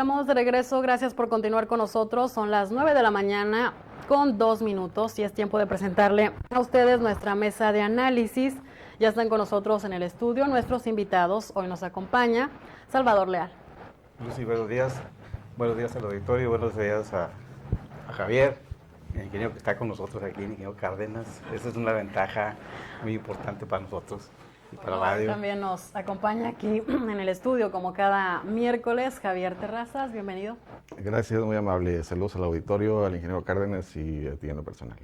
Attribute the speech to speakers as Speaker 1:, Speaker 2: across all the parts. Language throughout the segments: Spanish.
Speaker 1: Estamos de regreso, gracias por continuar con nosotros. Son las 9 de la mañana con 2 minutos y es tiempo de presentarle a ustedes nuestra mesa de análisis. Ya están con nosotros en el estudio nuestros invitados. Hoy nos acompaña Salvador Leal.
Speaker 2: Lucy, buenos días. Buenos días al auditorio, buenos días a Javier, el ingeniero que está con nosotros aquí, el ingeniero Cárdenas. Esa es una ventaja muy importante para nosotros y para la radio.
Speaker 1: También nos acompaña aquí en el estudio, como cada miércoles, Javier Terrazas. Bienvenido.
Speaker 3: Gracias, muy amable. Saludos al auditorio, al ingeniero Cárdenas y a ti en lo personal.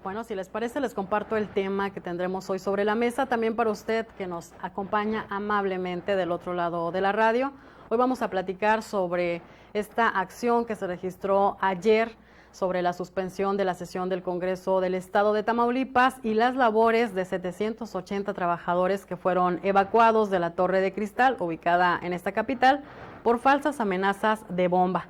Speaker 1: Bueno, si les parece, les comparto el tema que tendremos hoy sobre la mesa, también para usted que nos acompaña amablemente del otro lado de la radio. Hoy vamos a platicar sobre esta acción que se registró ayer sobre la suspensión de la sesión del Congreso del Estado de Tamaulipas y las labores de 780 trabajadores que fueron evacuados de la Torre de Cristal, ubicada en esta capital, por falsas amenazas de bomba.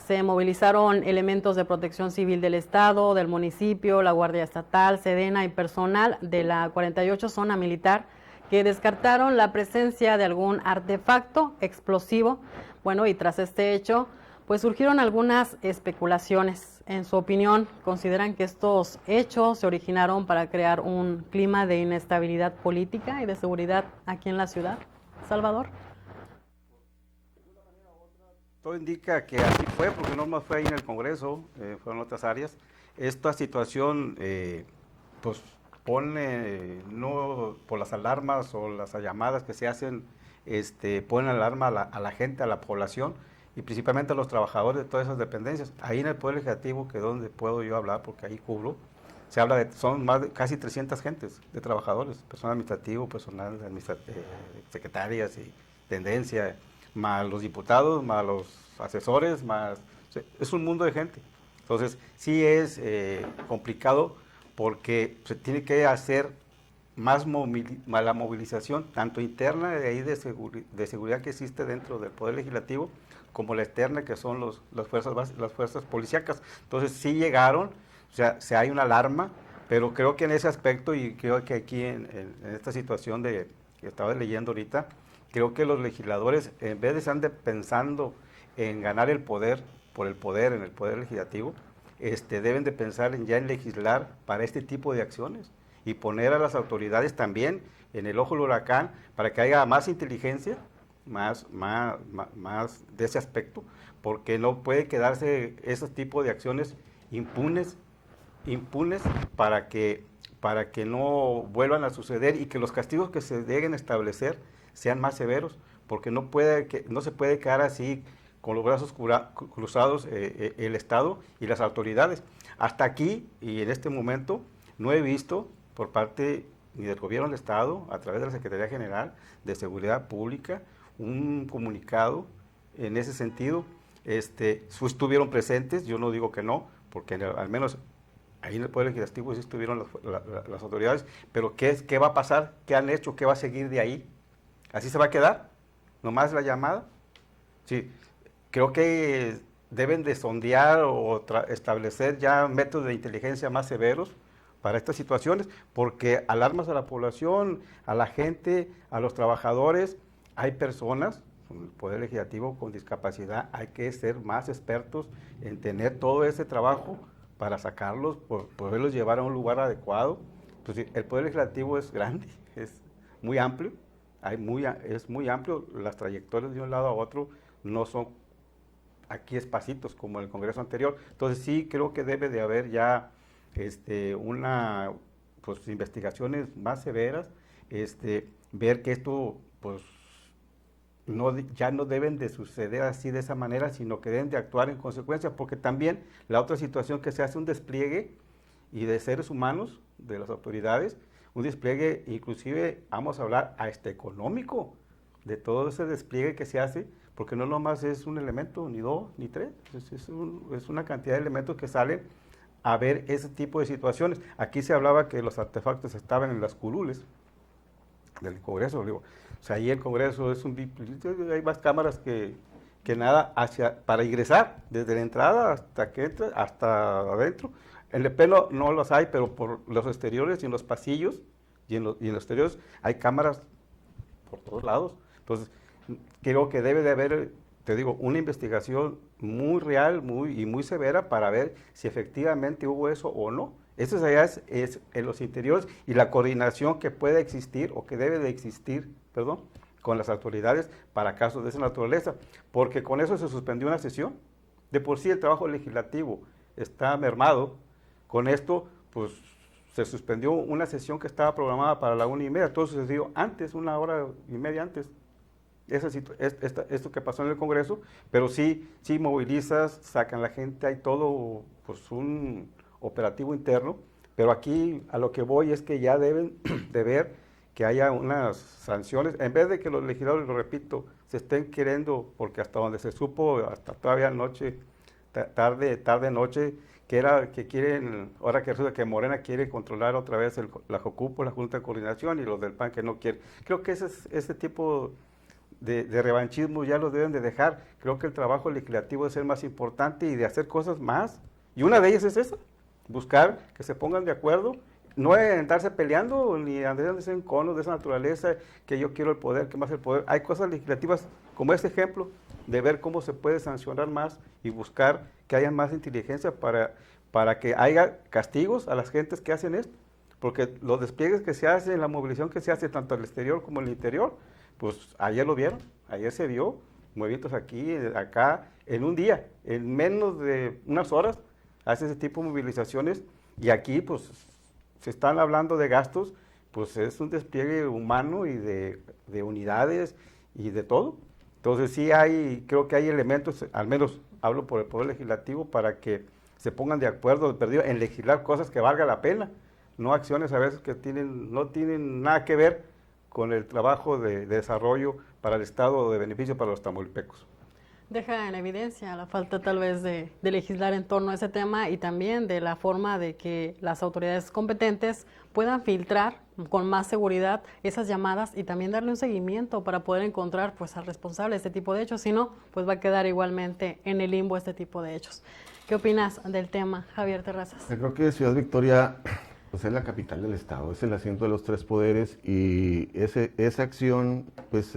Speaker 1: Se movilizaron elementos de protección civil del Estado, del municipio, la Guardia Estatal, Sedena y personal de la 48 Zona Militar que descartaron la presencia de algún artefacto explosivo. Bueno, y tras este hecho, pues surgieron algunas especulaciones. En su opinión, ¿consideran que estos hechos se originaron para crear un clima de inestabilidad política y de seguridad aquí en la ciudad? Salvador.
Speaker 2: Todo indica que así fue, porque no más fue ahí en el Congreso, fueron otras áreas. Esta situación, pues, pone, no por las alarmas o las llamadas que se hacen, ponen alarma a la gente, a la población, y principalmente a los trabajadores de todas esas dependencias. Ahí en el Poder Legislativo, que es donde puedo yo hablar, porque ahí cubro, se habla de, son más de casi 300 gentes de trabajadores, personal administrativo, personal secretarias y tendencia, más los diputados, más los asesores, más, es un mundo de gente. Entonces, sí es complicado porque se tiene que hacer más la movilización, tanto interna de ahí de seguridad que existe dentro del Poder Legislativo, como la externa, que son las fuerzas policíacas. Entonces, sí llegaron, o sea, hay una alarma, pero creo que en ese aspecto, y creo que aquí en esta situación que estaba leyendo ahorita, creo que los legisladores, en vez de estar pensando en ganar el poder, por el poder en el Poder Legislativo, deben de pensar ya en legislar para este tipo de acciones y poner a las autoridades también en el ojo del huracán para que haya más inteligencia, más de ese aspecto, porque no puede quedarse ese tipo de acciones impunes para que no vuelvan a suceder y que los castigos que se lleguen a establecer sean más severos, porque no se puede quedar así con los brazos cruzados el Estado y las autoridades. Hasta aquí y en este momento no he visto por parte ni del Gobierno del Estado, a través de la Secretaría General de Seguridad Pública, un comunicado en ese sentido. Estuvieron presentes, yo no digo que no, porque al menos ahí en el Poder Legislativo sí estuvieron las autoridades, pero ¿qué va a pasar? ¿Qué han hecho? ¿Qué va a seguir de ahí? ¿Así se va a quedar? ¿Nomás la llamada? Sí, creo que deben de sondear o establecer ya métodos de inteligencia más severos para estas situaciones, porque alarmas a la población, a la gente, a los trabajadores. Hay personas en el Poder Legislativo con discapacidad, hay que ser más expertos en tener todo ese trabajo para sacarlos, poderlos llevar a un lugar adecuado. Entonces, el Poder Legislativo es grande, es muy amplio, es muy amplio, las trayectorias de un lado a otro no son aquí espacitos como el Congreso anterior. Entonces sí creo que debe de haber ya investigaciones más severas, ver que esto pues ya no deben de suceder así de esa manera, sino que deben de actuar en consecuencia, porque también la otra situación que se hace un despliegue y de seres humanos de las autoridades, un despliegue inclusive, vamos a hablar hasta económico, de todo ese despliegue que se hace, porque no nomás es un elemento, ni dos, ni tres, es una cantidad de elementos que salen a ver ese tipo de situaciones. Aquí se hablaba que los artefactos estaban en las curules del Congreso, digo, o sea, ahí el Congreso es hay más cámaras que nada para ingresar, desde la entrada hasta que entra, hasta adentro. En el pelo no los hay, pero por los exteriores y en los pasillos y en los exteriores hay cámaras por todos lados. Entonces, creo que debe de haber te digo, una investigación muy real y muy severa para ver si efectivamente hubo eso o no. Eso allá es en los interiores y la coordinación que puede existir o que debe de existir, perdón, con las autoridades para casos de esa naturaleza, porque con eso se suspendió una sesión. De por sí el trabajo legislativo está mermado, con esto pues se suspendió una sesión que estaba programada para la 1:30, todo sucedió antes, 1 hora y media antes. Esto que pasó en el Congreso, pero sí movilizas, sacan la gente, hay todo pues un operativo interno, pero aquí a lo que voy es que ya deben de ver que haya unas sanciones, en vez de que los legisladores, lo repito, se estén queriendo, porque hasta donde se supo, hasta todavía noche, tarde noche, que quieren, ahora que resulta que Morena quiere controlar otra vez la JOCUPO, la Junta de Coordinación, y los del PAN que no quieren. Creo que ese tipo de revanchismo ya los deben de dejar. Creo que el trabajo legislativo es el más importante y de hacer cosas más. Y una de ellas es esa, buscar que se pongan de acuerdo, no andarse peleando ni andarse en conos de esa naturaleza, que yo quiero el poder, que más el poder. Hay cosas legislativas como este ejemplo, de ver cómo se puede sancionar más y buscar que haya más inteligencia para que haya castigos a las gentes que hacen esto. Porque los despliegues que se hacen, la movilización que se hace tanto al exterior como al interior, pues ayer lo vieron, ayer se vio, movimientos aquí, acá, en un día, en menos de unas horas, hace ese tipo de movilizaciones, y aquí pues se están hablando de gastos, pues es un despliegue humano y de unidades y de todo. Entonces sí creo que hay elementos, al menos hablo por el Poder Legislativo, para que se pongan de acuerdo, perdido, en legislar cosas que valga la pena, no acciones a veces que no tienen nada que ver con el trabajo de desarrollo para el Estado, de beneficio para los tamaulipecos.
Speaker 1: Deja en evidencia la falta tal vez de legislar en torno a ese tema y también de la forma de que las autoridades competentes puedan filtrar con más seguridad esas llamadas y también darle un seguimiento para poder encontrar pues al responsable de este tipo de hechos, si no, pues va a quedar igualmente en el limbo este tipo de hechos. ¿Qué opinas del tema, Javier Terrazas?
Speaker 3: Yo creo que Ciudad Victoria pues es la capital del estado, es el asiento de los tres poderes y esa acción pues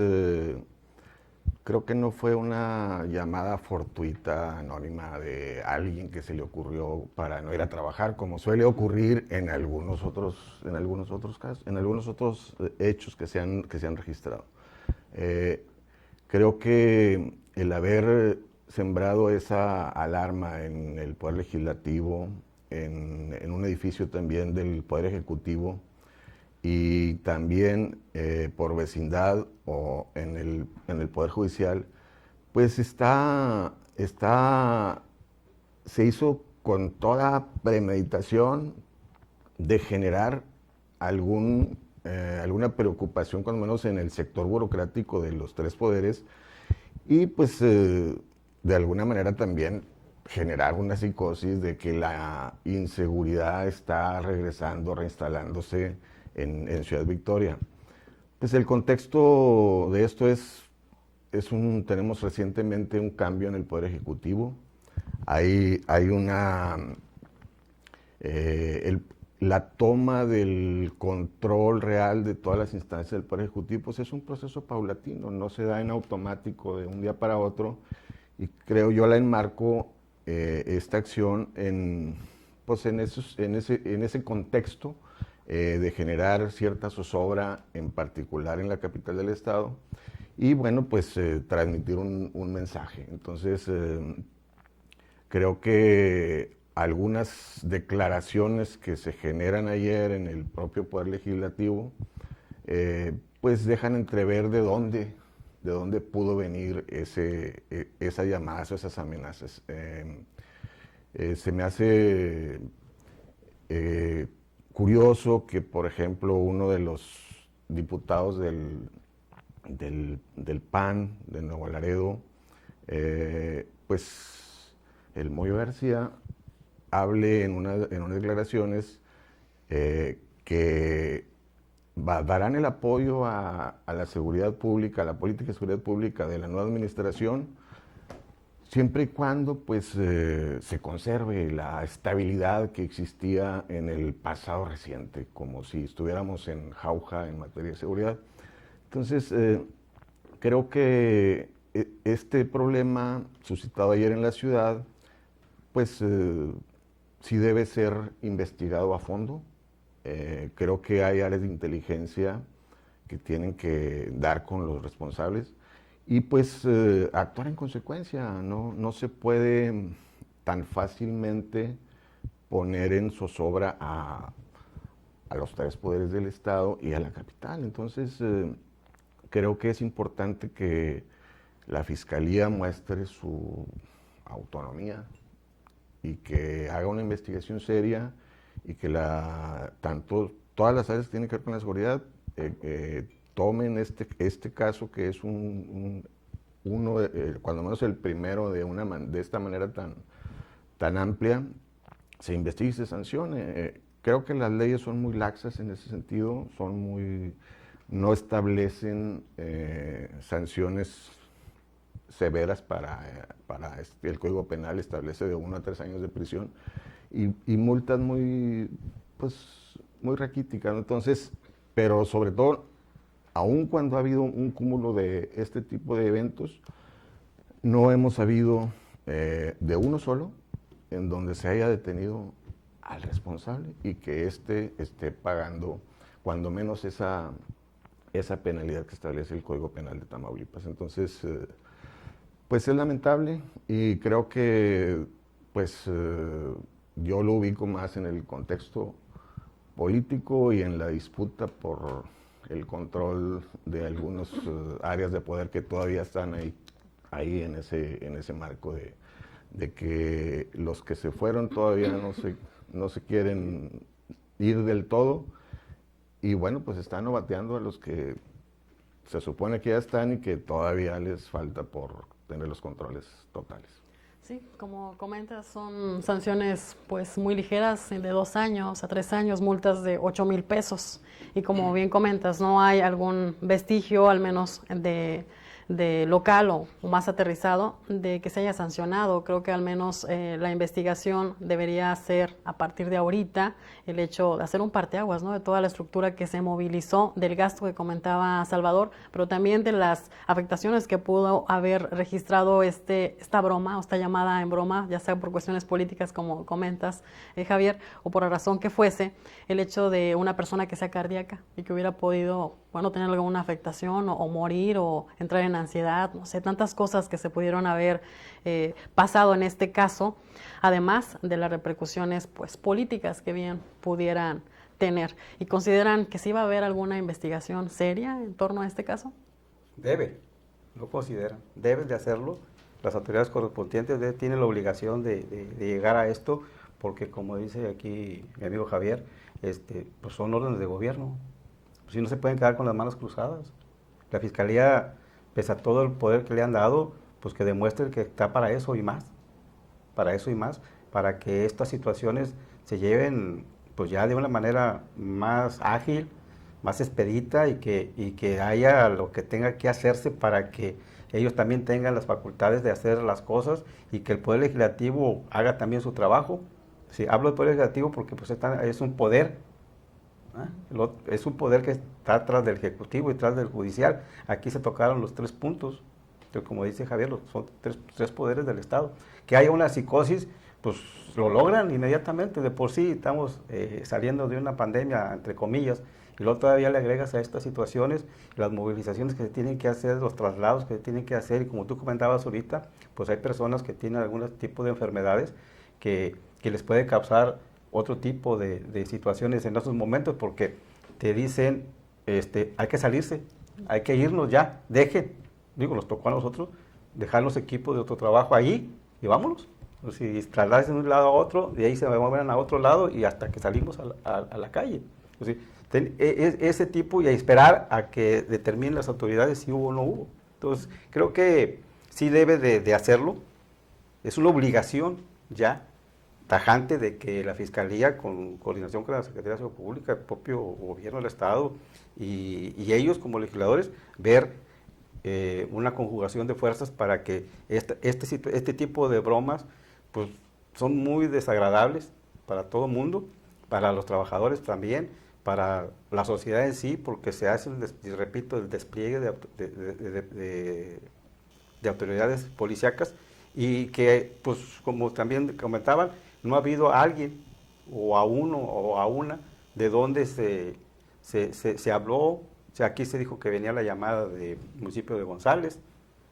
Speaker 3: creo que no fue una llamada fortuita, anónima de alguien que se le ocurrió para no ir a trabajar, como suele ocurrir en algunos otros casos, en algunos otros hechos que se han registrado. Creo que el haber sembrado esa alarma en el Poder Legislativo, en un edificio también del Poder Ejecutivo, y también por vecindad o en el Poder Judicial, pues se hizo con toda premeditación de generar alguna preocupación, cuando menos en el sector burocrático de los tres poderes, y pues de alguna manera también generar una psicosis de que la inseguridad está regresando, reinstalándose en Ciudad Victoria. Pues el contexto de esto tenemos recientemente un cambio en el Poder Ejecutivo. Hay la toma del control real de todas las instancias del Poder Ejecutivo, pues es un proceso paulatino, no se da en automático de un día para otro, y creo yo la enmarco esta acción en ese contexto de generar cierta zozobra, en particular en la capital del estado, y bueno, pues transmitir un mensaje. Entonces, creo que algunas declaraciones que se generan ayer en el propio Poder Legislativo, pues dejan entrever de dónde pudo venir esa llamada o esas amenazas. Se me hace curioso que, por ejemplo, uno de los diputados del PAN de Nuevo Laredo, pues el Moyo García, hable en unas declaraciones que darán el apoyo a la seguridad pública, a la política de seguridad pública de la nueva administración, siempre y cuando pues, se conserve la estabilidad que existía en el pasado reciente, como si estuviéramos en jauja en materia de seguridad. Entonces, creo que este problema suscitado ayer en la ciudad, pues sí debe ser investigado a fondo. Creo que hay áreas de inteligencia que tienen que dar con los responsables y pues actuar en consecuencia. No se puede tan fácilmente poner en zozobra a los tres poderes del Estado y a la capital. Entonces, creo que es importante que la Fiscalía muestre su autonomía y que haga una investigación seria y que todas las áreas que tienen que ver con la seguridad tomen este caso, que es cuando menos el primero de esta manera tan amplia, se investigue y se sancione. Creo que las leyes son muy laxas en ese sentido, no establecen sanciones severas el Código Penal establece de 1 a 3 años de prisión y multas muy raquíticas, ¿no? Entonces, pero sobre todo, aun cuando ha habido un cúmulo de este tipo de eventos, no hemos sabido de uno solo en donde se haya detenido al responsable y que éste esté pagando cuando menos esa penalidad que establece el Código Penal de Tamaulipas. Entonces, pues es lamentable y creo que pues yo lo ubico más en el contexto político y en la disputa por el control de algunas áreas de poder que todavía están ahí en ese marco de que los que se fueron todavía no se quieren ir del todo y bueno, pues están novateando a los que se supone que ya están y que todavía les falta por tener los controles totales.
Speaker 1: Sí, como comentas, son sanciones pues muy ligeras, de 2 años a 3 años, multas de 8,000 pesos. Y como bien comentas, no hay algún vestigio, al menos de local o más aterrizado, de que se haya sancionado. Creo que al menos la investigación debería ser a partir de ahorita el hecho de hacer un parteaguas, ¿no? De toda la estructura que se movilizó, del gasto que comentaba Salvador, pero también de las afectaciones que pudo haber registrado esta broma o esta llamada en broma, ya sea por cuestiones políticas como comentas, Javier, o por la razón que fuese, el hecho de una persona que sea cardíaca y que hubiera podido, bueno, tener alguna afectación o morir o entrar en ansiedad, no sé, tantas cosas que se pudieron haber pasado en este caso, además de las repercusiones pues políticas que bien pudieran tener. ¿Y consideran que sí va a haber alguna investigación seria en torno a este caso?
Speaker 2: Lo consideran, deben de hacerlo. Las autoridades correspondientes tienen la obligación de llegar a esto, porque como dice aquí mi amigo Javier, pues son órdenes de gobierno. Si no se pueden quedar con las manos cruzadas. La Fiscalía, pese a todo el poder que le han dado, pues que demuestre que está para eso y más, para que estas situaciones se lleven pues ya de una manera más ágil, más expedita y que haya lo que tenga que hacerse para que ellos también tengan las facultades de hacer las cosas y que el Poder Legislativo haga también su trabajo. Sí, hablo del Poder Legislativo porque pues es un poder, es un poder que está tras del Ejecutivo y tras del Judicial. Aquí se tocaron los 3 puntos, como dice Javier, son tres poderes del Estado. Que haya una psicosis, pues lo logran inmediatamente. De por sí estamos saliendo de una pandemia, entre comillas, y luego todavía le agregas a estas situaciones las movilizaciones que se tienen que hacer, los traslados que se tienen que hacer, y como tú comentabas ahorita, pues hay personas que tienen algún tipo de enfermedades que les puede causar otro tipo de situaciones en esos momentos, porque te dicen, hay que salirse, hay que irnos ya, nos tocó a nosotros dejar los equipos de otro trabajo ahí y vámonos. Si trasladarse de un lado a otro, de ahí se mueven a otro lado y hasta que salimos a la calle. Ese tipo, y a esperar a que determinen las autoridades si hubo o no hubo. Entonces, creo que sí debe de hacerlo. Es una obligación ya tajante de que la Fiscalía, con coordinación con la Secretaría de Salud Pública, el propio gobierno del Estado y ellos como legisladores, ver una conjugación de fuerzas para que este tipo de bromas pues son muy desagradables para todo el mundo, para los trabajadores también, para la sociedad en sí, porque se hace, repito, el despliegue de autoridades policíacas y que, pues como también comentaban, no ha habido a alguien o a uno o a una de donde se habló. O sea, aquí se dijo que venía la llamada del municipio de González,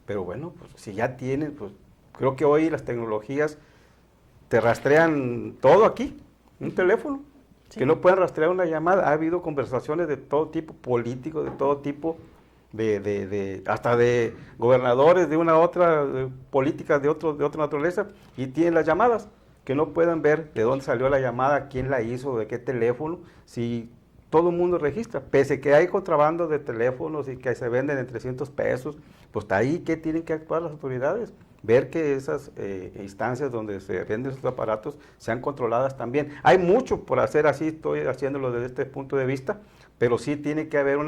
Speaker 2: pero bueno, pues si ya tienen, pues creo que hoy las tecnologías te rastrean todo aquí, un teléfono,
Speaker 1: Sí.
Speaker 2: que no pueden rastrear una llamada. Ha habido conversaciones de todo tipo, políticos, de todo tipo, hasta de gobernadores de una otra, políticas de otra naturaleza, y tienen las llamadas, que no puedan ver de dónde salió la llamada, quién la hizo, de qué teléfono, si todo el mundo registra, pese que hay contrabando de teléfonos y que se venden en 300 pesos, pues está ahí que tienen que actuar las autoridades, ver que esas instancias donde se venden esos aparatos sean controladas también. Hay mucho por hacer, así estoy haciéndolo desde este punto de vista, pero sí tiene que haber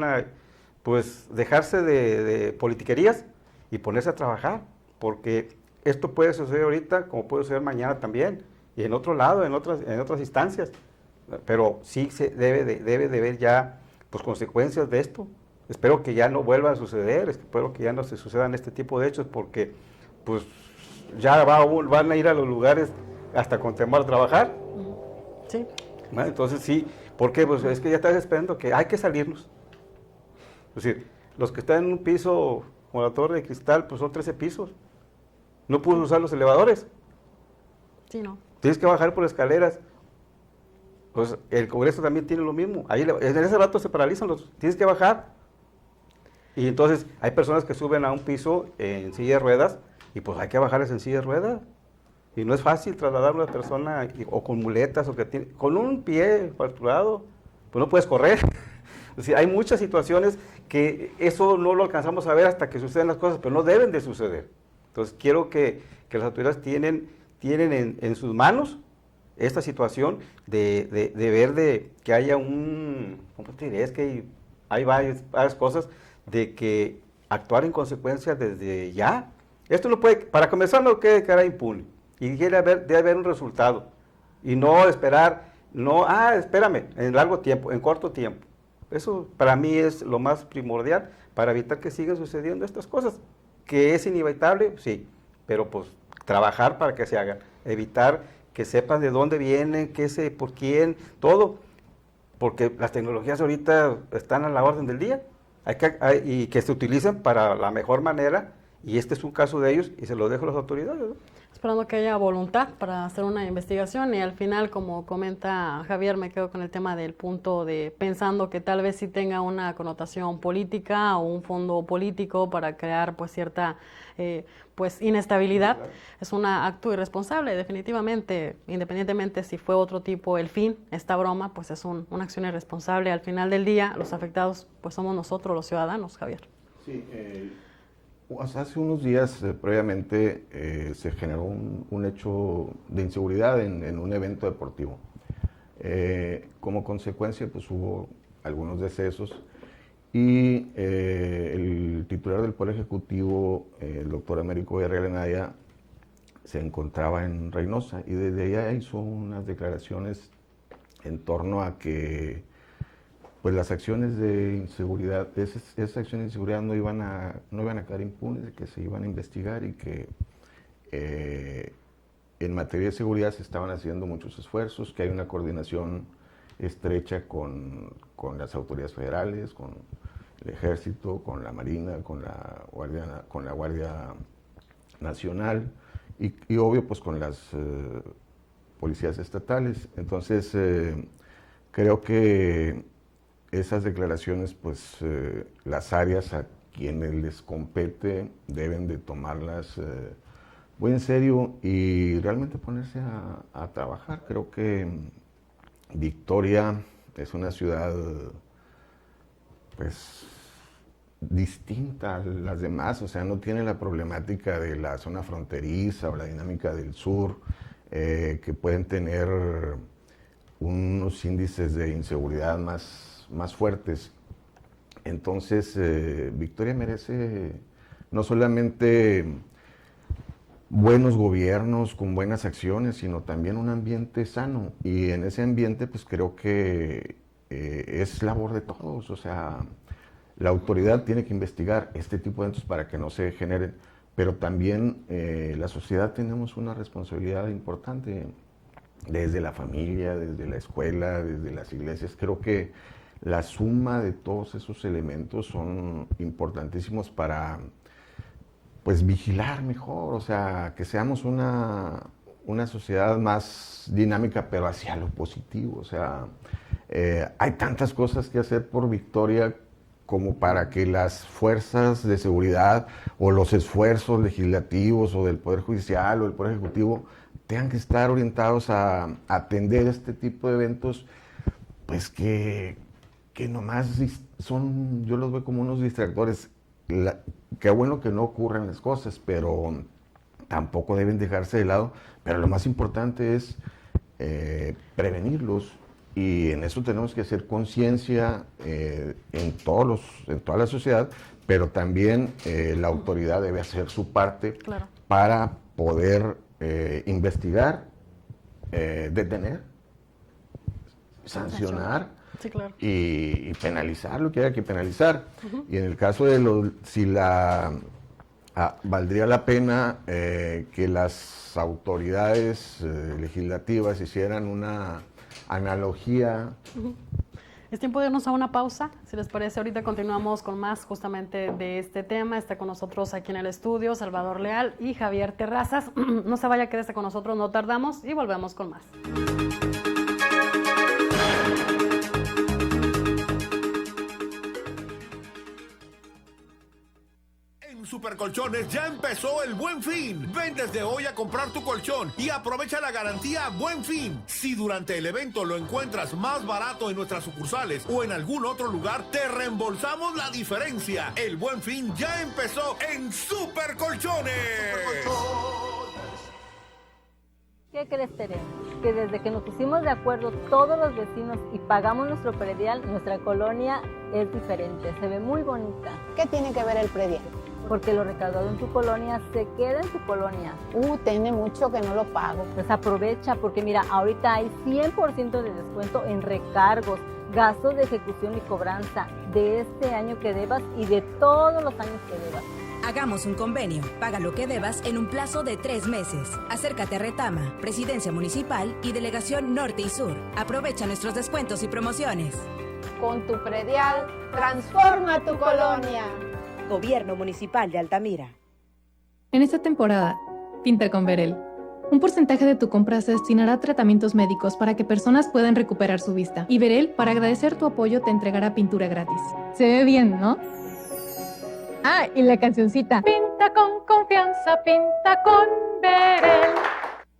Speaker 2: pues dejarse de politiquerías y ponerse a trabajar, porque esto puede suceder ahorita como puede suceder mañana también, y en otro lado, en otras instancias, pero sí se debe de haber ya pues consecuencias de esto. Espero que ya no vuelva a suceder, espero que ya no se sucedan este tipo de hechos, porque pues ya van a ir a los lugares hasta con temor a trabajar.
Speaker 1: Sí.
Speaker 2: ¿No? Entonces sí, porque pues es que ya estás esperando que hay que salirnos. Es decir, los que están en un piso con la torre de cristal, pues son 13 pisos. No puedes usar los elevadores.
Speaker 1: Sí, no.
Speaker 2: Tienes que bajar por escaleras. Pues el Congreso también tiene lo mismo. Ahí en ese rato se paralizan tienes que bajar. Y entonces hay personas que suben a un piso en silla de ruedas y pues hay que bajarles en silla de ruedas. Y no es fácil trasladar a una persona o con muletas o con un pie fracturado, pues no puedes correr. Es decir, hay muchas situaciones que eso no lo alcanzamos a ver hasta que suceden las cosas, pero no deben de suceder. Entonces quiero que las autoridades tienen en sus manos esta situación de ver que haya ¿cómo te diré? Es que hay varias cosas de que actuar en consecuencia desde ya. Esto no puede, para comenzar, no puede quedar impune. Y debe haber un resultado. Y no esperar, espérame, en largo tiempo, en corto tiempo. Eso para mí es lo más primordial para evitar que sigan sucediendo estas cosas. Que es inevitable, sí, pero pues trabajar para que se hagan. Evitar que sepan de dónde vienen, por quién, todo. Porque las tecnologías ahorita están a la orden del día. Y que se utilicen para la mejor manera, y este es un caso de ellos, y se lo dejo a las autoridades, ¿no?
Speaker 1: Esperando que haya voluntad para hacer una investigación, y al final, como comenta Javier, me quedo con el tema del punto de pensando que tal vez sí tenga una connotación política o un fondo político para crear pues cierta pues inestabilidad. Claro. Es un acto irresponsable, definitivamente, independientemente si fue otro tipo el fin, esta broma, pues es una acción irresponsable. Al final del día, los afectados pues somos nosotros, los ciudadanos, Javier.
Speaker 3: Sí, hace unos días previamente se generó un hecho de inseguridad en un evento deportivo. Como consecuencia, pues hubo algunos decesos y el titular del Poder Ejecutivo, el doctor Américo Villarreal Anaya, se encontraba en Reynosa y desde allá hizo unas declaraciones en torno a que pues las acciones de inseguridad, esas acciones de inseguridad no iban a quedar impunes, que se iban a investigar y que en materia de seguridad se estaban haciendo muchos esfuerzos, que hay una coordinación estrecha con las autoridades federales, con el Ejército, con la Marina, con la Guardia Nacional y obvio pues con las policías estatales. Entonces creo que esas declaraciones, pues las áreas a quienes les compete deben de tomarlas muy en serio y realmente ponerse a trabajar. Creo que Victoria es una ciudad pues distinta a las demás, o sea, no tiene la problemática de la zona fronteriza o la dinámica del sur, que pueden tener unos índices de inseguridad más fuertes. Entonces, Victoria merece no solamente buenos gobiernos con buenas acciones, sino también un ambiente sano. Y en ese ambiente, pues creo que es labor de todos. O sea, la autoridad tiene que investigar este tipo de eventos para que no se generen, pero también la sociedad tenemos una responsabilidad importante desde la familia, desde la escuela, desde las iglesias. Creo que la suma de todos esos elementos son importantísimos para, pues, vigilar mejor, o sea, que seamos una sociedad más dinámica, pero hacia lo positivo. O sea, hay tantas cosas que hacer por Victoria como para que las fuerzas de seguridad o los esfuerzos legislativos o del Poder Judicial o del Poder Ejecutivo tengan que estar orientados a atender este tipo de eventos, pues que nomás son, yo los veo como unos distractores. Qué bueno que no ocurran las cosas, pero tampoco deben dejarse de lado. Pero lo más importante es prevenirlos, y en eso tenemos que hacer conciencia en toda la sociedad, pero también la autoridad debe hacer su parte, claro, para poder investigar, detener, sancionar, sí, claro, y penalizar lo que haya que penalizar. Y en el caso de valdría la pena que las autoridades legislativas hicieran una analogía.
Speaker 1: Es tiempo de irnos a una pausa, si les parece. Ahorita continuamos con más justamente de este tema. Está con nosotros aquí en el estudio Salvador Leal y Javier Terrazas. No se vaya, quédese con nosotros, no tardamos y volvemos con más.
Speaker 4: Supercolchones ya empezó el Buen Fin. Ven desde hoy a comprar tu colchón y aprovecha la garantía Buen Fin. Si durante el evento lo encuentras más barato en nuestras sucursales o en algún otro lugar, te reembolsamos la diferencia. El Buen Fin ya empezó en Supercolchones.
Speaker 5: ¿Qué crees, Tere? Que desde que nos pusimos de acuerdo todos los vecinos y pagamos nuestro predial, nuestra colonia es diferente, se ve muy bonita.
Speaker 6: ¿Qué tiene que ver el predial?
Speaker 5: Porque lo recaudado en tu colonia se queda en tu colonia.
Speaker 6: Tiene mucho que no lo pago.
Speaker 5: Pues aprovecha, porque mira, ahorita hay 100% de descuento en recargos, gastos de ejecución y cobranza de este año que debas y de todos los años que debas.
Speaker 7: Hagamos un convenio. Paga lo que debas en un plazo de 3 meses. Acércate a Retama, Presidencia Municipal y Delegación Norte y Sur. Aprovecha nuestros descuentos y promociones.
Speaker 6: Con tu predial, transforma tu colonia.
Speaker 8: Gobierno Municipal de Altamira.
Speaker 9: En esta temporada, pinta con Verel. Un porcentaje de tu compra se destinará a tratamientos médicos para que personas puedan recuperar su vista. Y Verel, para agradecer tu apoyo, te entregará pintura gratis. Se ve bien, ¿no? Ah, y la cancioncita. Pinta con confianza, pinta con Verel.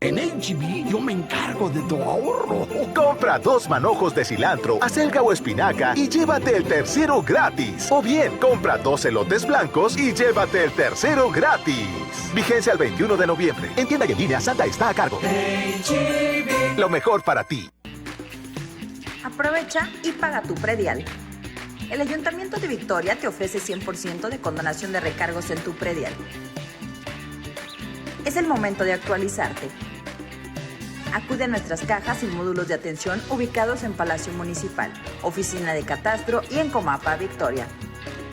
Speaker 10: En HB yo me encargo de tu ahorro. Compra 2 manojos de cilantro, acelga o espinaca y llévate el tercero gratis. O bien, compra 2 elotes blancos y llévate el tercero gratis. Vigencia al 21 de noviembre. En tienda y en línea, Santa está a cargo. HB. Lo mejor para ti.
Speaker 8: Aprovecha y paga tu predial. El Ayuntamiento de Victoria te ofrece 100% de condonación de recargos en tu predial. Es el momento de actualizarte. Acude a nuestras cajas y módulos de atención ubicados en Palacio Municipal, Oficina de Catastro y en Comapa, Victoria.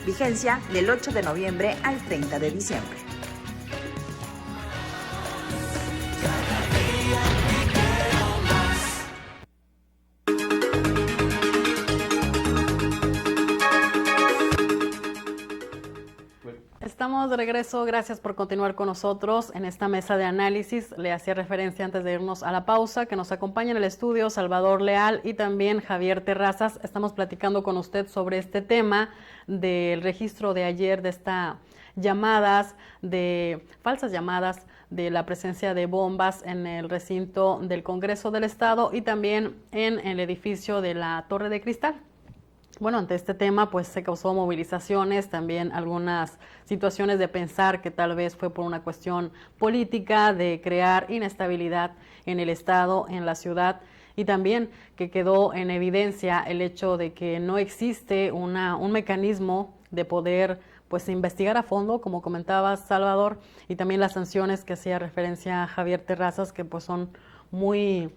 Speaker 8: Vigencia del 8 de noviembre al 30 de diciembre.
Speaker 1: Estamos de regreso, gracias por continuar con nosotros en esta mesa de análisis. Le hacía referencia antes de irnos a la pausa que nos acompaña en el estudio Salvador Leal y también Javier Terrazas. Estamos platicando con usted sobre este tema del registro de ayer de estas falsas llamadas de la presencia de bombas en el recinto del Congreso del Estado y también en el edificio de la Torre de Cristal. Bueno, ante este tema pues se causó movilizaciones, también algunas situaciones de pensar que tal vez fue por una cuestión política, de crear inestabilidad en el Estado, en la ciudad, y también que quedó en evidencia el hecho de que no existe un mecanismo de poder pues investigar a fondo, como comentaba Salvador, y también las sanciones que hacía referencia a Javier Terrazas, que pues son muy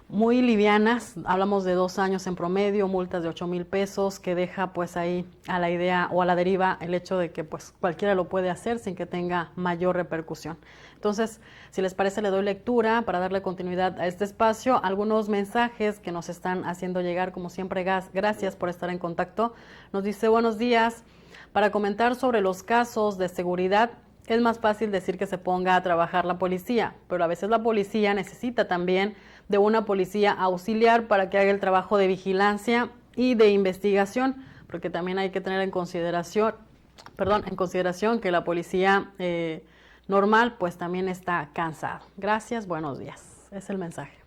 Speaker 1: muy livianas, hablamos de 2 años en promedio, multas de 8,000 pesos, que deja pues ahí a la idea o a la deriva el hecho de que pues cualquiera lo puede hacer sin que tenga mayor repercusión. Entonces, si les parece, le doy lectura para darle continuidad a este espacio, algunos mensajes que nos están haciendo llegar, como siempre, gracias por estar en contacto. Nos dice, buenos días, para comentar sobre los casos de seguridad, es más fácil decir que se ponga a trabajar la policía, pero a veces la policía necesita también de una policía auxiliar para que haga el trabajo de vigilancia y de investigación, porque también hay que tener en consideración que la policía normal pues también está cansado. Gracias, buenos días. Es el mensaje.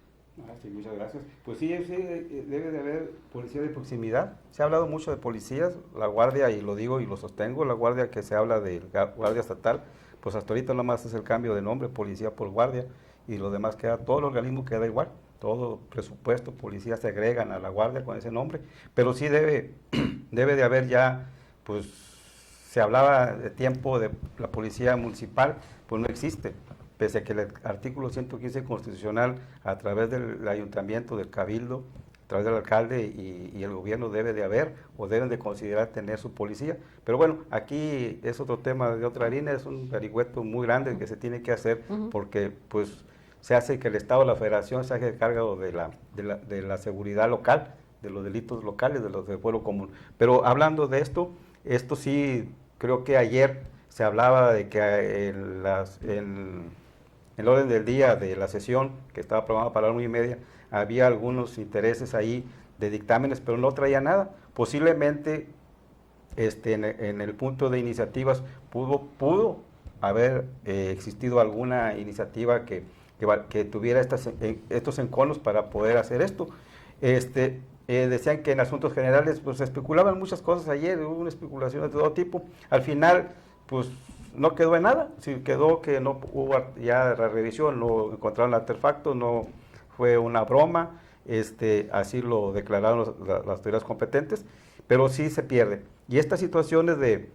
Speaker 2: Sí, muchas gracias. Pues sí, debe de haber policía de proximidad. Se ha hablado mucho de policías, la guardia, y lo digo y lo sostengo, la guardia que se habla de guardia estatal, pues hasta ahorita nomás es el cambio de nombre, policía por guardia, y lo demás queda, todo el organismo queda igual, todo presupuesto, policía se agregan a la guardia con ese nombre, pero sí debe de haber ya, pues se hablaba de tiempo de la policía municipal, pues no existe. Pese a que el artículo 115 constitucional, a través del ayuntamiento, del cabildo, a través del alcalde y el gobierno debe de haber o deben de considerar tener su policía. Pero bueno, aquí es otro tema de otra harina, es un vericueto muy grande que se tiene que hacer porque pues se hace que el Estado, la Federación, se haga cargo de la seguridad local, de los delitos locales, de los del pueblo común. Pero hablando de esto sí, creo que ayer se hablaba de que en el orden del día de la sesión, que estaba programada para las 1:30, había algunos intereses ahí de dictámenes, pero no traía nada. Posiblemente en el punto de iniciativas pudo haber existido alguna iniciativa que tuviera estos enconos para poder hacer esto. Decían que en asuntos generales pues se especulaban muchas cosas ayer, hubo una especulación de todo tipo. Al final, pues no quedó en nada, sí quedó que no hubo ya la revisión, no encontraron el artefacto, no fue una broma, así lo declararon las autoridades competentes, pero sí se pierde. Y estas situaciones de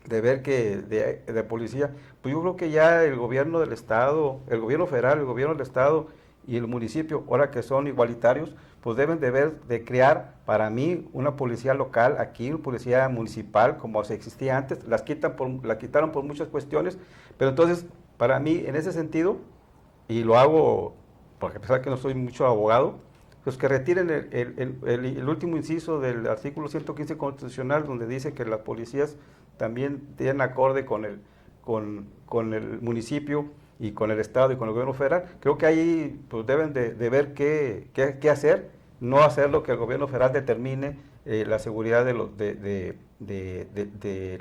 Speaker 2: ver que de policía, pues yo creo que ya el gobierno del Estado, el gobierno federal, el gobierno del Estado y el municipio, ahora que son igualitarios, pues deben de crear para mí una policía local aquí, una policía municipal como se existía antes, la quitaron por muchas cuestiones, pero entonces para mí en ese sentido, y lo hago porque a pesar que no soy mucho abogado, pues que retiren el último inciso del artículo 115 constitucional donde dice que las policías también tienen acorde con el municipio y con el Estado y con el gobierno federal. Creo que ahí pues deben de ver qué hacer, no hacer lo que el gobierno federal determine la seguridad del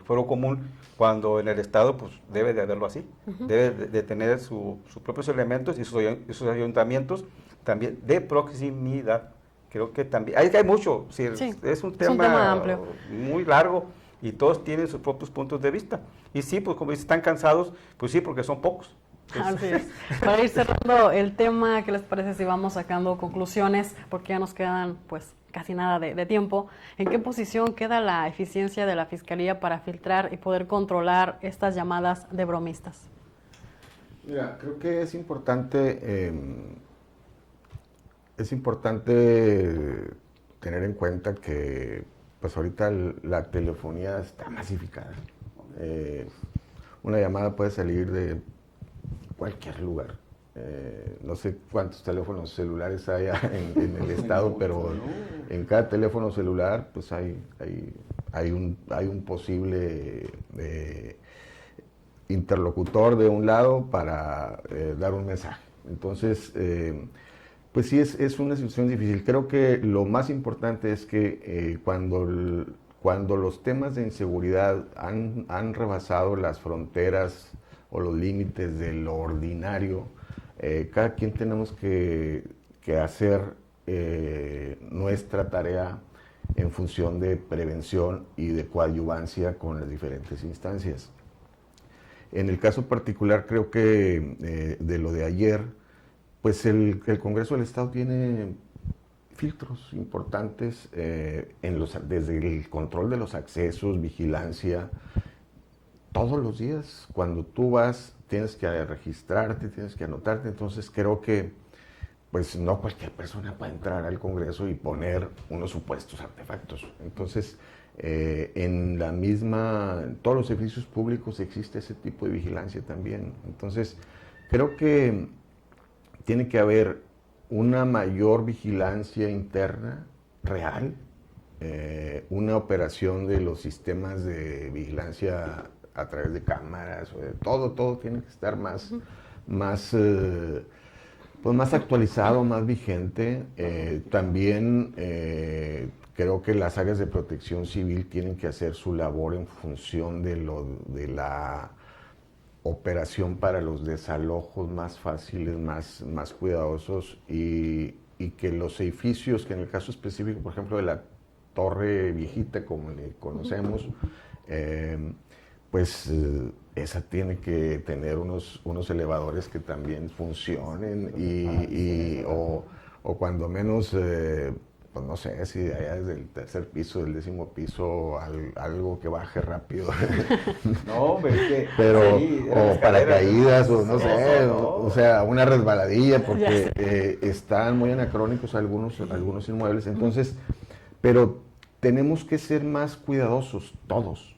Speaker 2: fuero común, cuando en el Estado pues debe de haberlo así, debe de tener sus propios elementos y sus ayuntamientos también de proximidad. Creo que también, hay mucho, sí, es un tema
Speaker 1: amplio,
Speaker 2: muy largo, y todos tienen sus propios puntos de vista. Y sí, pues como dicen, están cansados, pues sí, porque son pocos.
Speaker 1: Así es. Para ir cerrando el tema, ¿qué les parece si vamos sacando conclusiones? Porque ya nos quedan pues casi nada de tiempo. ¿En qué posición queda la eficiencia de la Fiscalía para filtrar y poder controlar estas llamadas de bromistas?
Speaker 3: Mira, creo que es importante tener en cuenta que pues ahorita la telefonía está masificada. Una llamada puede salir de cualquier lugar. No sé cuántos teléfonos celulares hay en el estado, pero en cada teléfono celular pues hay un posible interlocutor de un lado para dar un mensaje. Entonces, pues sí, es una situación difícil. Creo que lo más importante es que cuando los temas de inseguridad han rebasado las fronteras o los límites de lo ordinario, cada quien tenemos que hacer nuestra tarea en función de prevención y de coadyuvancia con las diferentes instancias. En el caso particular, creo que de lo de ayer, pues el Congreso del Estado tiene filtros importantes desde el control de los accesos, vigilancia. Todos los días, cuando tú vas, tienes que registrarte, tienes que anotarte. Entonces creo que pues no cualquier persona puede entrar al Congreso y poner unos supuestos artefactos. Entonces, en todos los edificios públicos existe ese tipo de vigilancia también. Entonces, creo que tiene que haber una mayor vigilancia interna real, una operación de los sistemas de vigilancia a través de cámaras, todo tiene que estar más actualizado, más vigente. También creo que las áreas de protección civil tienen que hacer su labor en función de la operación para los desalojos más fáciles, más cuidadosos, y que los edificios, que en el caso específico, por ejemplo, de la Torre Viejita, como le conocemos, pues esa tiene que tener unos elevadores que también funcionen o cuando menos, pues no sé, si de allá desde el tercer piso, del 10º piso, algo que baje rápido.
Speaker 2: No,
Speaker 3: pero o paracaídas, o no sé, o sea, una resbaladilla, porque están muy anacrónicos algunos inmuebles. Entonces, pero tenemos que ser más cuidadosos todos.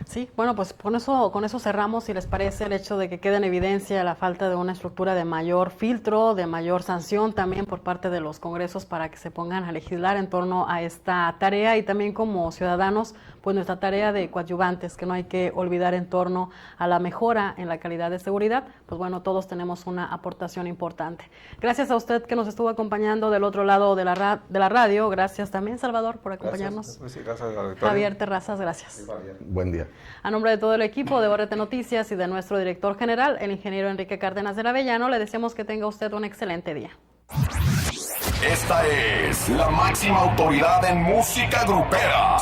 Speaker 1: Sí, bueno, pues con eso cerramos, si les parece, el hecho de que quede en evidencia la falta de una estructura de mayor filtro, de mayor sanción también por parte de los congresos para que se pongan a legislar en torno a esta tarea, y también como ciudadanos, pues nuestra tarea de coadyuvantes, que no hay que olvidar en torno a la mejora en la calidad de seguridad. Pues bueno, todos tenemos una aportación importante. Gracias a usted que nos estuvo acompañando del otro lado de la radio. Gracias también, Salvador, por acompañarnos.
Speaker 2: Gracias,
Speaker 1: Javier Terrazas, gracias.
Speaker 3: Buen día.
Speaker 1: A nombre de todo el equipo de ORT Noticias y de nuestro director general, el ingeniero Enrique Cárdenas del Avellano, le deseamos que tenga usted un excelente día.
Speaker 11: Esta es la máxima autoridad en música grupera.